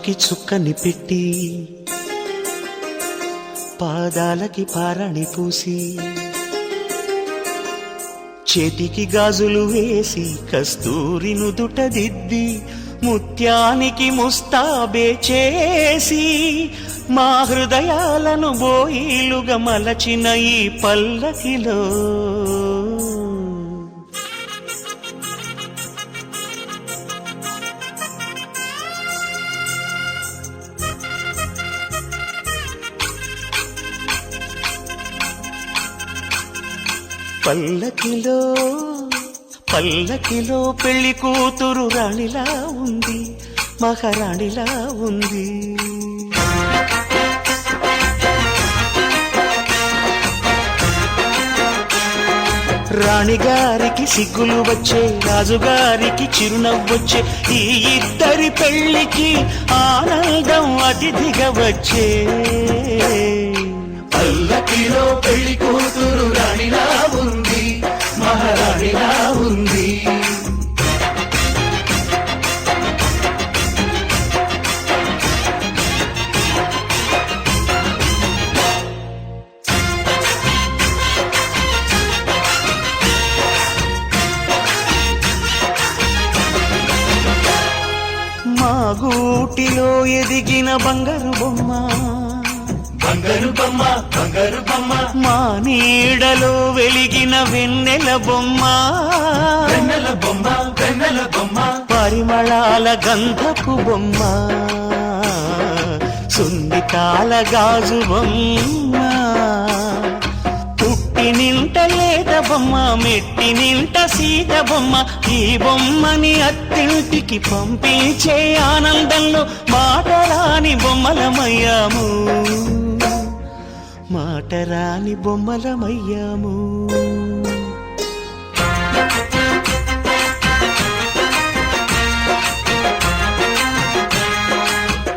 A: పసుపుకి చుక్కని పెట్టి పాదాలకి పారాణి పూసి చేతికి గాజులు వేసి కస్తూరి నుదుట దిద్ది ముత్యానికి ముస్తాబే చేసి మా హృదయాలను బోయిలుగా మలచిన ఈ పల్లకిలో పల్లకిలో పల్లకిలో పెళ్లి కూతురు రాణిలా ఉంది, మహారాణిలా ఉంది. రాణిగారికి సిగ్గులు వచ్చే, రాజుగారికి చిరునవ్వొచ్చే, ఈ ఇద్దరి పెళ్లికి ఆనందం అతిథిగా వచ్చే. పల్లకిలో పెళ్లి కూతురు రాణిలా ఉంది, మహారాణిలా ఉంది. మా గూటిలో ఎదిగిన బంగారు బొమ్మ, బంగారు బొమ్మ, బంగారు బొమ్మ. మా నీడలో వెలిగిన వెన్నెల బొమ్మ, వెన్నెల బొమ్మ, వెన్నెల బొమ్మ. పరిమళాల గంధపు బొమ్మ, సున్నితాల గాజు బొమ్మ. పుట్టి నింట లేత బొమ్మ, మెట్టి నింట సీత బొమ్మ. ఈ బొమ్మని అత్తింటికి పంపించే ఆనందంలో మాటరాని బొమ్మలమయ్యాము, మాటరాని బొమ్మలమయ్యాము.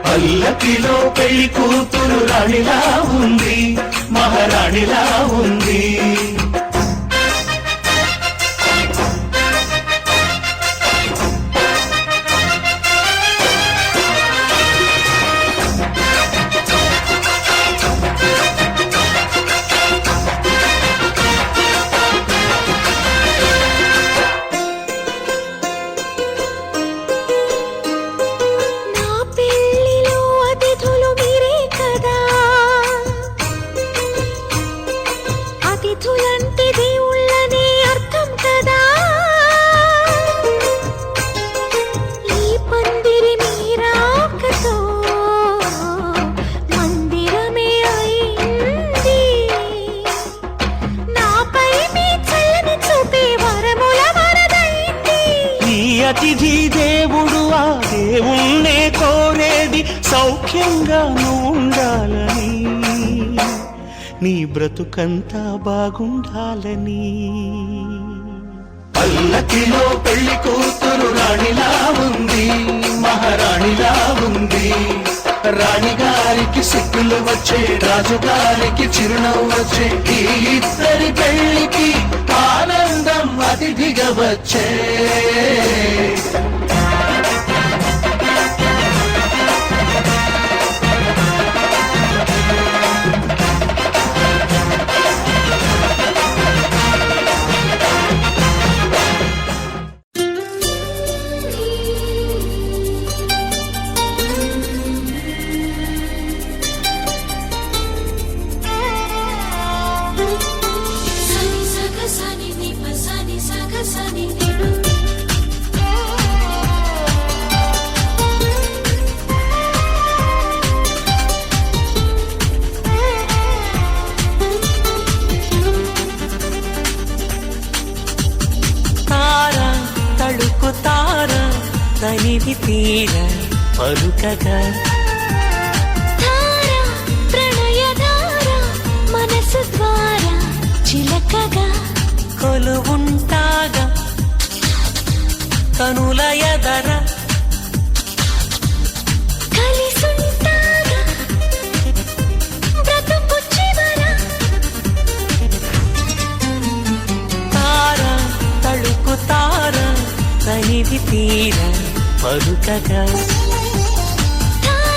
A: పల్లకిలో పెళ్లి కూతురు రాణిలా ఉంది, మహారాణిలా ఉంది. అతిథి దేవుడు ఆ దేవుణ్ణే కోరేది సౌఖ్యంగా ఉండాలని, నీ బ్రతుకంతా బాగుండాలని. పల్లకిలో పెళ్లి కూతురు రాణిలా ఉంది, మహారాణిలా ఉంది. రాణిగారికి సిగ్గులు వచ్చే, రాజుగారికి చిరునవ్వు వచ్చే, ఈ ఇద్దరి పెళ్లికి ఆనందం అతిథిగా వచ్చే. తనివి తీర పలుకగా
F: ప్రణయధార మనసు ద్వారా చిలకగా
A: కొలువుంటాగా కనుల ఎదర
F: కలిసుంటాగా బ్రతుకు చివర.
A: తార తళుకు తార తనివి తీర పలుకగా
F: తార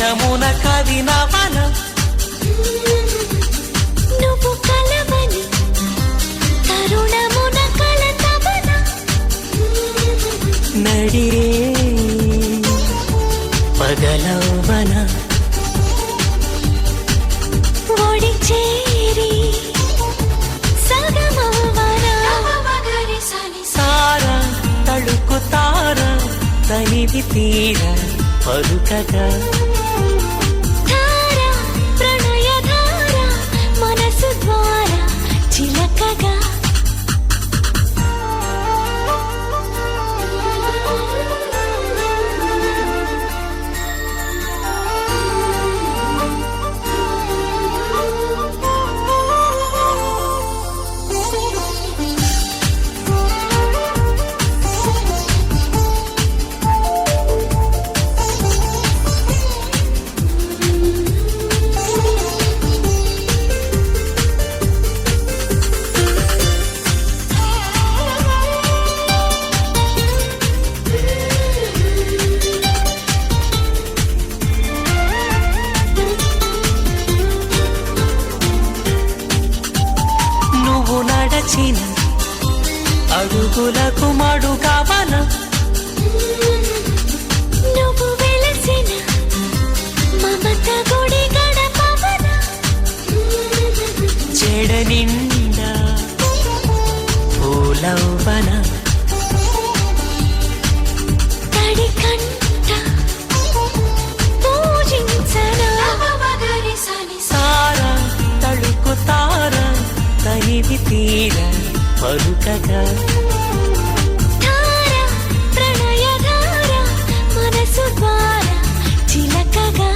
C: నిమిషమున కదినవన
F: నువ్వు కలవని తరుణమున కలతవన
C: నడిరే పగలవన
F: ఒడి చేరి సగమవన
C: సార తళుకు తార తనివి తీర పలుకగా
F: ధార ప్రణయ ధార మనసు ద్వారా చిలకగా
C: నువ్వు నడచిన అడుగులకు మడుగవన
F: నువ్వు వెలసిన మమత గుడి గడపవన
C: చెడ నిండా పూలవన
F: తడి కంట పూజించన
C: సార తళుకు తార తనివి తీర పలుకగా
F: ధార ప్రణయ ధార మనసు ద్వారా చిలకగా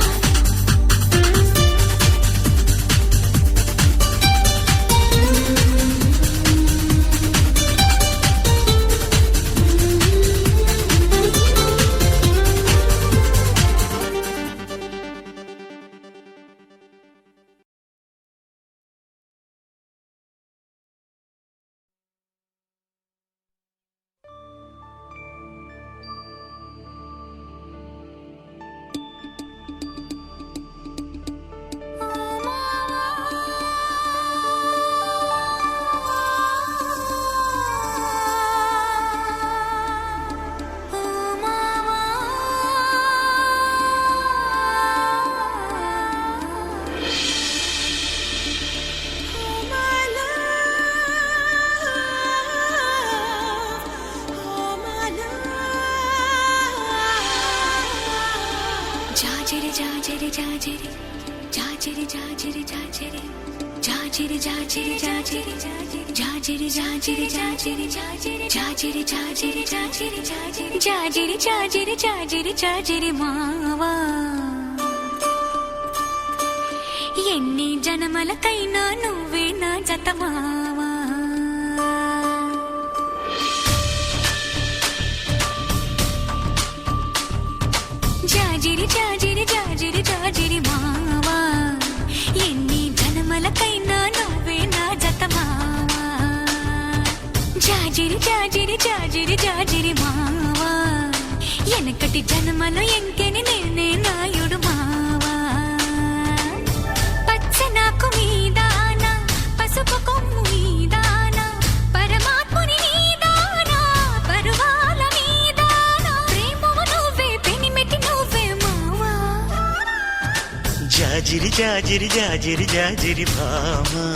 F: జాజిరి జాజిరి జాజిరి జాజిరి జాజిరి జాజిరి జాజిరి జాజిరి జాజిరి జాజిరి జాజిరి జాజిరి జాజిరి జాజిరి జాజిరి జాజిరి జాజిరి జాజిరి జాజిరి మావా ఎన్ని జనమలకైనా నువ్వే నా జత మావా జాజిరి జాజిరి జాజిరి జాజిరి మావా ఎన్ని జనమలకైనా నువ్వే నా జత మావా జాజిరి జాజిరి జాజిరి జాజిరి మావా ఎనకటి జన్మలో ఎంకెని నేనే నాయుడు మావా పచ్చ నాకు మీదానా పసుపు కొమ్ము మీదానా పరమాత్ముని నీదానా పరువాల మీదానా ప్రేమము నువ్వే పెనిమెటి నువ్వే మావా
C: జాజిరి జాజిరి జాజిరి జాజిరి భామా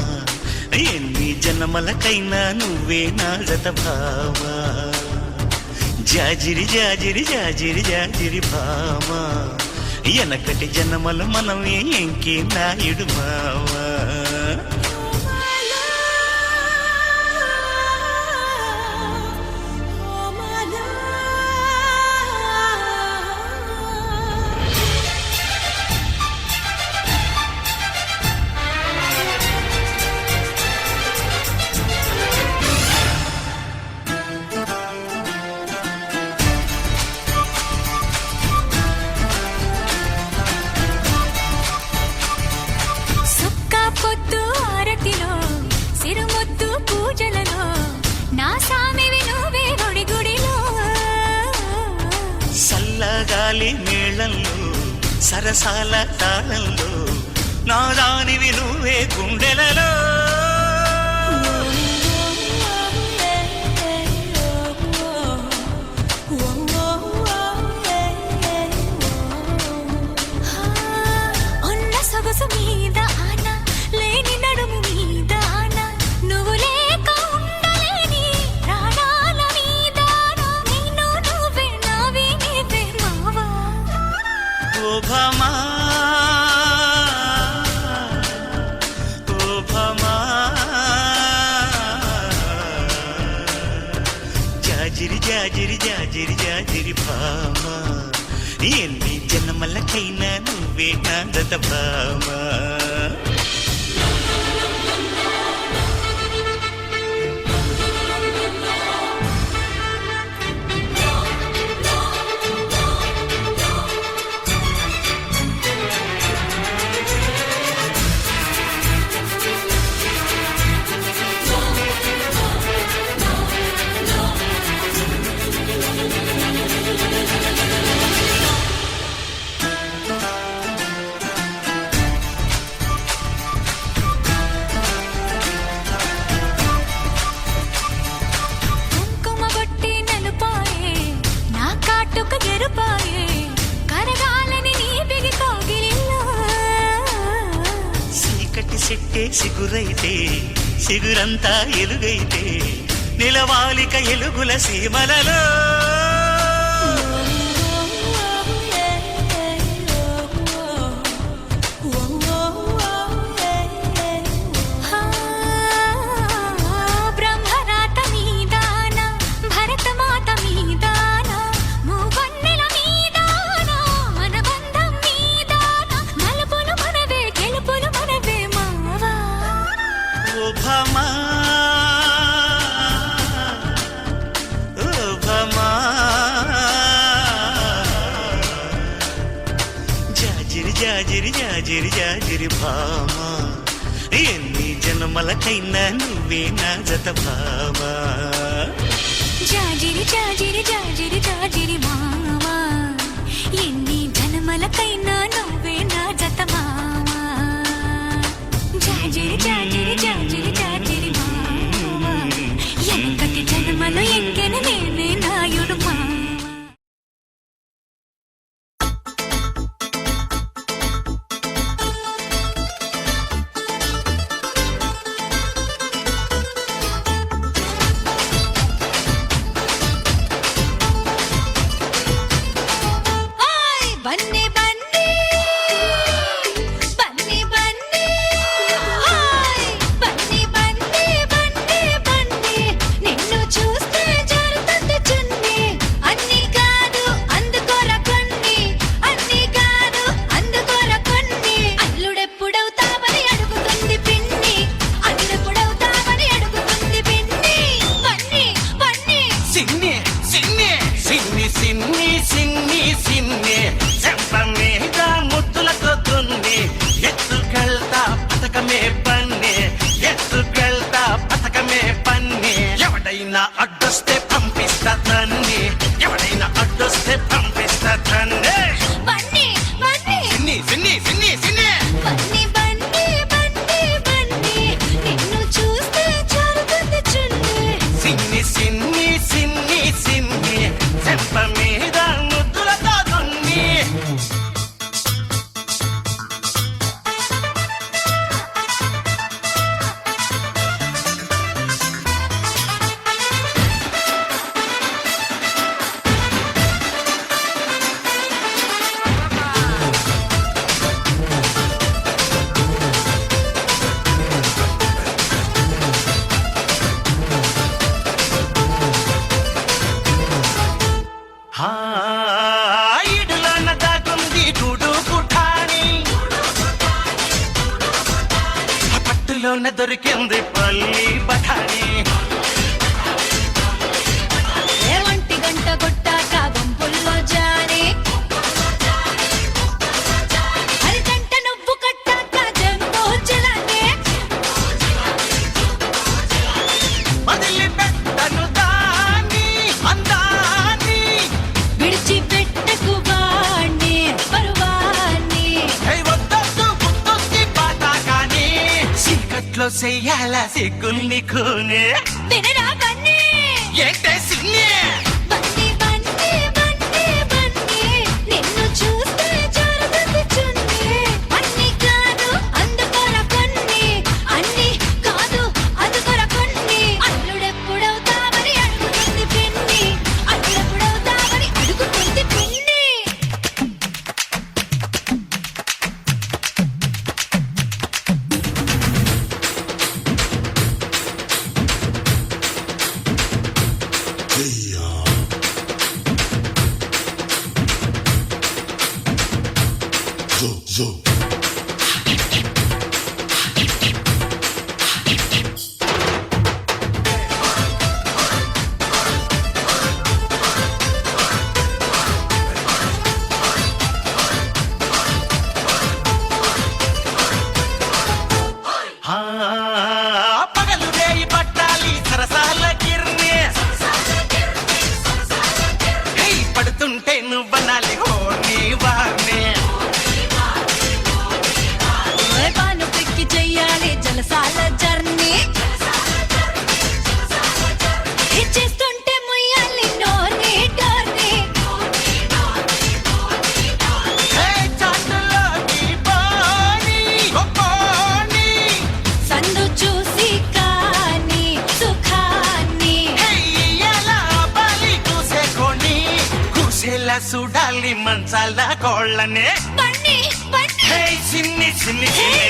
C: ఎన్ని జన్మలకైనా నువ్వే నా జత భామా జాజిరి జాజిరి జాజిరి జాజిరి భామా ఎనకటి జన్మల మనమే ఎంకి నాయుడు మావా సరసాల తాళంలో నా దానివి నువ్వే గుండెలలో
F: ఉన్న సొగసు మీద ఆన లేని నడుము మీద ఆన నువ్వు లేక ఉండలేని ప్రాణాల మీద నేను నువ్వే నావి నీవే మావా
C: ఓ భమా ఓ భమా జాజిరి జాజిరి జాజిరి జాజిరి భామా ఎన్ని జన్మలకైనా నువ్వే నా దత భామా
F: కుంకుమ బొట్టి నలుపాయే నా కాటుక ఎరుపాయే కరగాలని నీ బిగి కోగిలిలో
C: చీకటి సెట్టే సిగురైతే సిగురంతా ఎలుగైతే నిలవాలిక ఎలుగుల సీమలలో
F: బ్రహ్మరాత మీదాన భరతమాత మీదాన మూవన్నెల మీదాన మన బంధం మీదాన మలుపులు మనవే గెలుపులు మనవే మావా
C: ఓ భమా ఓ భమా జాజిరి జాజిరి జాజిరి జాజిరి భామా ఎన్ని జన్మలకైనా నువ్వే నా జత భామా
F: జాజిరి జాజిరి జాజిరి జాజిరి మావా ఎన్ని జన్మలకైనా నువ్వే నా జత మావా జాజిరి జాజిరి జాజిరి జాజిరి మావా ఎనకటి జన్మలో ఎక్కెన నేనే నాయుడు మావా బన్నీ బన్నీ బన్నీ బన్నీ బన్నీ బన్నీ బన్నీ బన్నీ నిన్ను చూస్తే జరుగుతుంది చున్నీ అన్ని కాదు అందుకోర కొన్ని అన్ని కాదు అందుకోర కొన్ని అల్లుడెప్పుడవుతావని అడుగుతుంది పిన్ని అల్లుడెప్పుడవుతావని అడుగుతుంది పిన్ని బన్నీ బన్నీ
C: సిన్ని సిన్ని సిన్ని సిన్ని సిన్ని సిన్ని చెంప మీద ముద్దులతో దున్ని ఎత్తుకెళ్తా పథకమే పన్ని ఎత్తుకెళ్తా పథకమే పన్ని ఎవడైనా అడ్డొస్తే పంపిస్తా తన్ని ఎవడైనా అడ్డొస్తే పంపిస్తా తన్ని
F: బన్నీ బన్నీ
C: సిన్ని సిన్ని సిన్ని సిన్ని
F: బన్నీ బన్నీ బన్నీ బన్నీ నిన్ను చూస్తే జరుగుతుంది చున్నీ
C: సిన్ని సిన్ని సిన్ని సిన్ని చెంప మీద ముద్దులతో దున్ని ఇడులోన దాగుంది గూడు పుఠాని పట్టులోన దొరికింది పల్లి బఠాని
F: ఏ ఒంటి గంట కొట్టాక గుంపుల్లో జాని అరిగంట నువ్వు కట్టాక జంబో జలానే
C: వదిలిపెట్టను దాన్ని అందాన్ని
F: విడిచిపెట్టకు వాణ్ణి పరువాన్ని
C: తోసెయ్యాల సిగ్గుల్ని కూనే
F: వినరా బన్నీ
C: ఏంటే సిన్నే
F: బన్నీ బన్నీ బన్నీ బన్నీ నిన్ను చూస్తే జారుతుంది చున్నీ అన్ని కాదు అందుకొర కొన్ని అన్ని కాదు అందుకొర కొన్ని అల్లుడెప్పుడవుతావని అడుగుతుంది పిన్ని అల్లుడెప్పుడవుతావని అడుగుతుంది పిన్ని
C: ఆ, పగలు రేయి పట్టాలి సరసాల గిర్నే హే, పడుతుంటే నువ్వనాలి హో నీ వార్నే
F: పాను పిక్కి చెయ్యాలి జలసాల జర్నీ చేస్తుంటే ముయ్యాలి నోర్ని డోర్ని
C: హే, చాటులోకి పోనీ, ఓ పోనీ.
F: సందు చూసి కాని సుఖాన్ని
C: హే, ఎలా బాలి కూసేకొని కూసేలా చూడాలి మంచాల కోళ్ళనే
F: బన్నీ బన్నీ
C: హే, చిన్ని చిన్ని చిన్ని